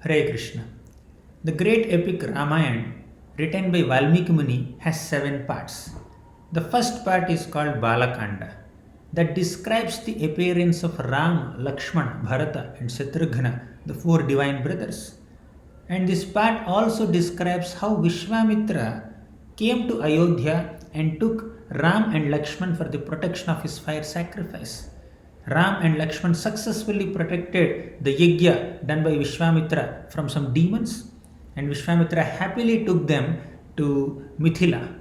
Hare Krishna. The great epic Ramayana, written by Valmiki Muni, has 7 parts. The first part is called Balakanda, that describes the appearance of Ram, Lakshmana, Bharata, and Shatrugna, the 4 divine brothers. And this part also describes how Vishwamitra came to Ayodhya and took Ram and Lakshman for the protection of his fire sacrifice. Ram and Lakshman successfully protected the yajna done by Vishwamitra from some demons, and Vishwamitra happily took them to Mithila.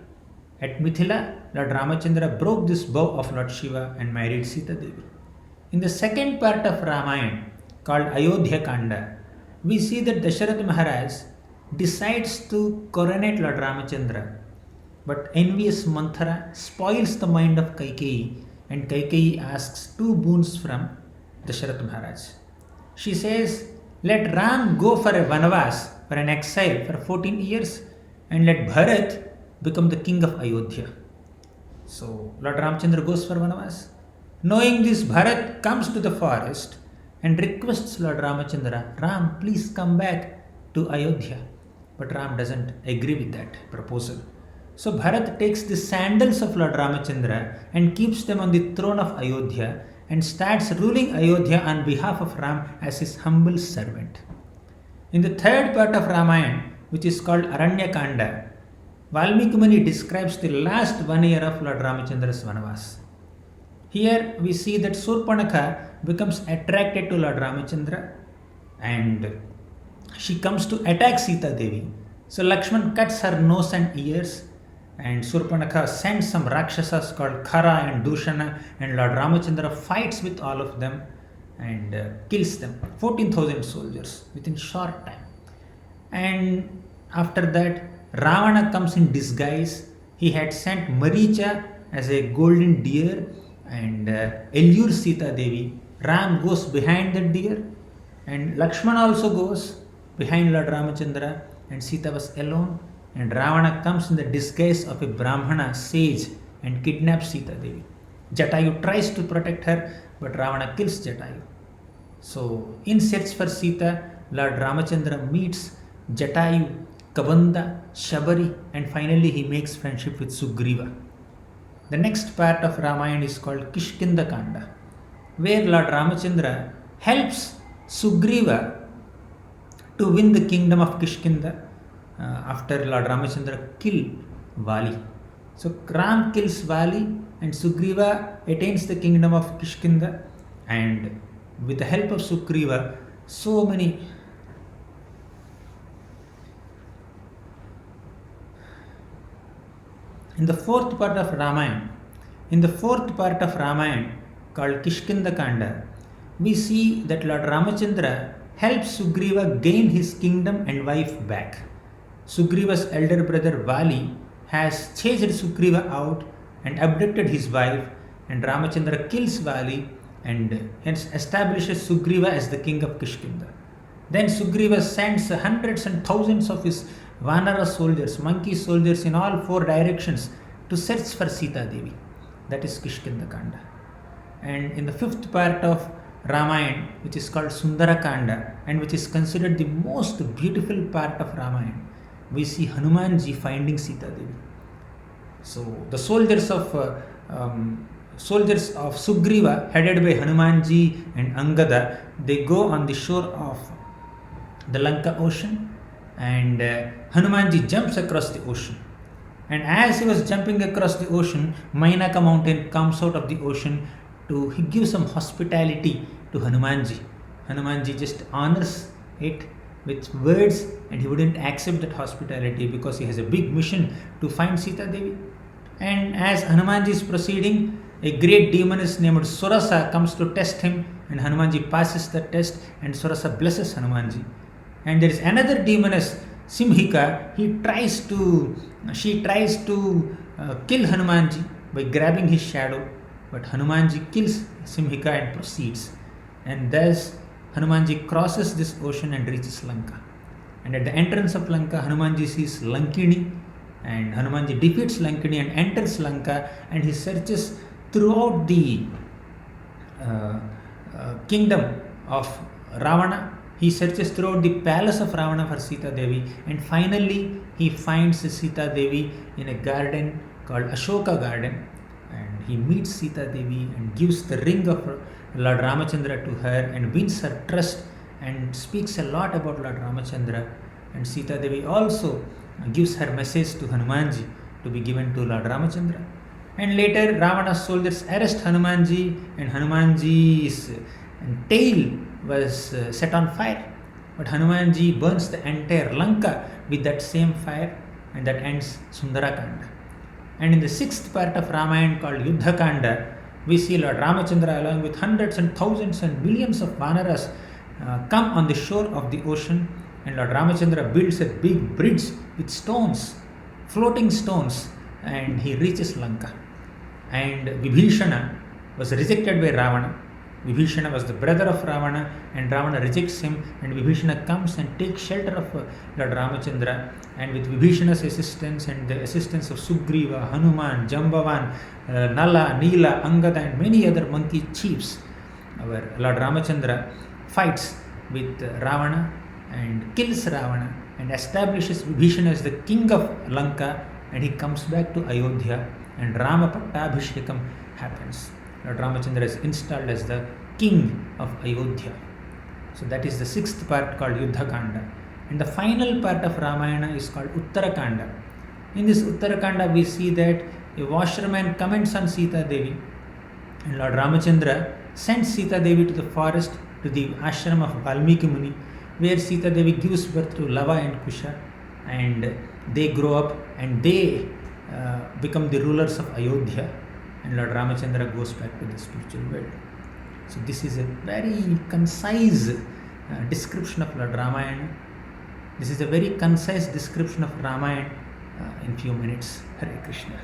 At Mithila, Lord Ramachandra broke this bow of Lord Shiva and married Sita Devi. In the second part of Ramayana, called Ayodhya Kanda, we see that Dasharath Maharaj decides to coronate Lord Ramachandra, but envious Manthara spoils the mind of Kaikeyi, and Kaikeyi asks 2 boons from Dasharath Maharaj. She says, let Ram go for a vanavas, for an exile for 14 years, and let Bharat become the king of Ayodhya. So Lord Ramchandra goes for vanavas. Knowing this, Bharat comes to the forest and requests Lord Ramachandra, Ram, please come back to Ayodhya. But Ram doesn't agree with that proposal. So Bharat takes the sandals of Lord Ramachandra and keeps them on the throne of Ayodhya and starts ruling Ayodhya on behalf of Ram as his humble servant. In the third part of Ramayana, which is called Aranyakanda, Valmiki Muni describes the last 1 year of Lord Ramachandra's vanavas. Here we see that Surpanakha becomes attracted to Lord Ramachandra and she comes to attack Sita Devi. So Lakshman cuts her nose and ears, and Surpanakha sends some Rakshasas called Khara and Dushana, and Lord Ramachandra fights with all of them and kills them, 14,000 soldiers within short time. And after that, Ravana comes in disguise. He had sent Maricha as a golden deer and allures Sita Devi. Ram goes behind the deer, and Lakshmana also goes behind Lord Ramachandra, and Sita was alone. And Ravana comes in the disguise of a Brahmana sage and kidnaps Sita Devi. Jatayu tries to protect her, but Ravana kills Jatayu. So, in search for Sita, Lord Ramachandra meets Jatayu, Kabanda, Shabari, and finally he makes friendship with Sugriva. The next part of Ramayana is called Kishkinda Kanda, where Lord Ramachandra helps Sugriva to win the kingdom of Kishkinda after Lord Ramachandra killed Vali. So Ram kills Vali and Sugriva attains the kingdom of Kishkinda, and with the help of Sugriva, so many in the fourth part of Ramayana called Kishkinda Kanda, we see that Lord Ramachandra helps Sugriva gain his kingdom and wife back. Sugriva's elder brother Vali has chased Sugriva out and abducted his wife, and Ramachandra kills Vali and hence establishes Sugriva as the king of Kishkinda. Then Sugriva sends hundreds and thousands of his Vanara soldiers, monkey soldiers in all 4 directions to search for Sita Devi. That is Kishkinda Kanda. And in the 5th part of Ramayana, which is called Sundara Kanda and which is considered the most beautiful part of Ramayana, we see Hanumanji finding Sita Devi. So the soldiers of Sugriva, headed by Hanumanji and Angada, they go on the shore of the Lanka ocean, and Hanumanji jumps across the ocean. And as he was jumping across the ocean, Mainaka mountain comes out of the ocean to give some hospitality to Hanumanji. Hanumanji just honors it with words, and he wouldn't accept that hospitality because he has a big mission to find Sita Devi. And as Hanumanji is proceeding, a great demoness named Surasa comes to test him, and Hanumanji passes the test, and Surasa blesses Hanumanji. And there is another demoness, Simhika. She tries to kill Hanumanji by grabbing his shadow, but Hanumanji kills Simhika and proceeds. And thus Hanumanji crosses this ocean and reaches Lanka. And at the entrance of Lanka, Hanumanji sees Lankini, and Hanumanji defeats Lankini and enters Lanka, and he searches throughout the kingdom of Ravana, He searches throughout the palace of Ravana for Sita Devi, and finally he finds Sita Devi in a garden called Ashoka Garden, and he meets Sita Devi and gives the ring of Lord Ramachandra to her and wins her trust and speaks a lot about Lord Ramachandra. And Sita Devi also gives her message to Hanumanji to be given to Lord Ramachandra. And later Ravana's soldiers arrest Hanumanji, and Hanumanji's tail was set on fire. But Hanumanji burns the entire Lanka with that same fire, and that ends Sundarakanda. And in the sixth part of Ramayana called Yuddha Kanda, we see Lord Ramachandra along with hundreds and thousands and millions of Vanaras come on the shore of the ocean, and Lord Ramachandra builds a big bridge with stones, floating stones, and he reaches Lanka. And Vibhishana was rejected by Ravana. Vibhishana was the brother of Ravana, and Ravana rejects him, and Vibhishana comes and takes shelter of Lord Ramachandra. And with Vibhishana's assistance and the assistance of Sugriva, Hanuman, Jambavan, Nala, Neela, Angada, and many other monkey chiefs, our Lord Ramachandra fights with Ravana and kills Ravana and establishes Vibhishana as the king of Lanka, and he comes back to Ayodhya, and Rama Pattabhishekam happens. Lord Ramachandra is installed as the king of Ayodhya. So that is the sixth part called Yuddha Kanda. And the final part of Ramayana is called Uttarakanda. In this Uttarakanda, we see that a washerman comments on Sita Devi, and Lord Ramachandra sends Sita Devi to the forest, to the ashram of Valmiki Muni, where Sita Devi gives birth to Lava and Kusha, and they grow up and they become the rulers of Ayodhya, and Lord Ramachandra goes back to the spiritual world. So this is a very concise description of Lord Ramayana. This is a very concise description of Ramayana in few minutes. Hare Krishna.